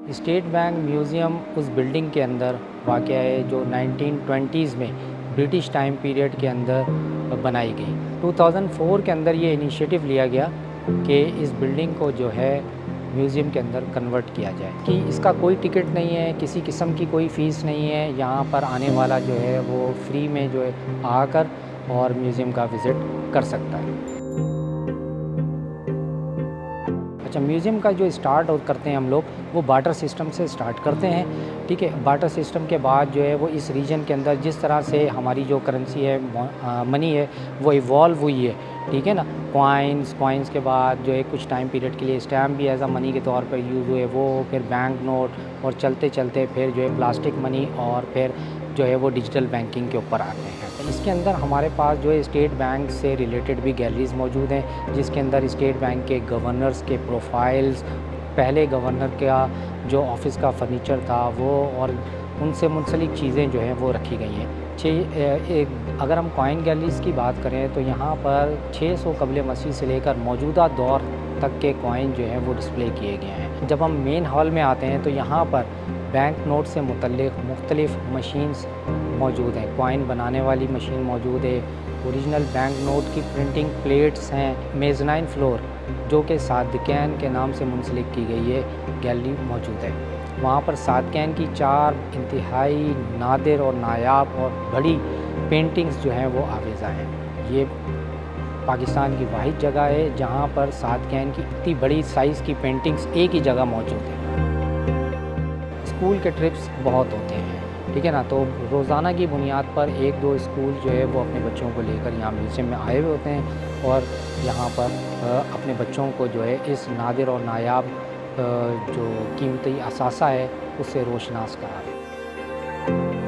State bank museum اس building کے اندر واقع ہے جو 1920s میں برٹش ٹائم پیریڈ کے اندر بنائی گئی۔ 2004 کے اندر یہ انیشیٹو لیا گیا کہ اس بلڈنگ کو جو ہے میوزیم کے اندر کنورٹ کیا جائے کہ اس کا کوئی ٹکٹ نہیں ہے، کسی قسم کی کوئی فیس نہیں ہے، یہاں پر آنے والا جو ہے وہ فری میں جو ہے آ کر اور میوزیم کا وزٹ کر سکتا ہے۔ اچھا، میوزیم کا جو اسٹارٹ کرتے ہیں ہم لوگ وہ بارٹر سسٹم سے اسٹارٹ کرتے ہیں، ٹھیک ہے۔ بارٹر سسٹم کے بعد جو ہے وہ اس ریجن کے اندر جس طرح سے ہماری جو کرنسی ہے، منی ہے، وہ ایوالو ہوئی ہے، ٹھیک ہے نا۔ کوائنس کے بعد جو ہے کچھ ٹائم پیریڈ کے لیے اسٹیمپ بھی ایز اے منی کے طور پر یوز ہوئے، وہ پھر بینک نوٹ، اور چلتے چلتے پھر جو ہے پلاسٹک منی، اور پھر جو ہے وہ ڈیجیٹل بینکنگ کے اوپر آتے ہیں۔ اس کے اندر ہمارے پاس جو ہے اسٹیٹ بینک سے ریلیٹڈ بھی گیلریز موجود ہیں، جس کے اندر اسٹیٹ بینک کے گورنرز کے پروفائلز، پہلے گورنر کا جو آفس کا فرنیچر تھا وہ، اور ان سے منسلک چیزیں جو ہیں وہ رکھی گئی ہیں۔ اگر ہم کوائن گیلریز کی بات کریں تو یہاں پر 600 قبل مسیح سے لے کر موجودہ دور تک کے کوائن جو ہیں وہ ڈسپلے کیے گئے ہیں۔ جب ہم مین ہال میں آتے ہیں تو یہاں پر بینک نوٹ سے متعلق مختلف مشینز موجود ہیں، کوائن بنانے والی مشین موجود ہے، اوریجنل بینک نوٹ کی پرنٹنگ پلیٹس ہیں۔ میزنائن فلور جو کہ صادقین کے نام سے منسلک کی گئی ہے گیلری موجود ہے، وہاں پر صادقین کی 4 انتہائی نادر اور نایاب اور بڑی پینٹنگز جو ہیں وہ آویزہ ہیں۔ یہ پاکستان کی واحد جگہ ہے جہاں پر صادقین کی اتنی بڑی سائز کی پینٹنگز ایک ہی جگہ موجود ہیں۔ اسکول کے ٹرپس بہت ہوتے ہیں، ٹھیک ہے نا، تو روزانہ کی بنیاد پر 1-2 اسکول جو ہے وہ اپنے بچوں کو لے کر یہاں میوزیم میں آئے ہوئے ہوتے ہیں، اور یہاں پر اپنے بچوں کو جو ہے اس نادر اور نایاب جو قیمتی اثاثہ ہے اس سے روشناس کرا رہے ہیں۔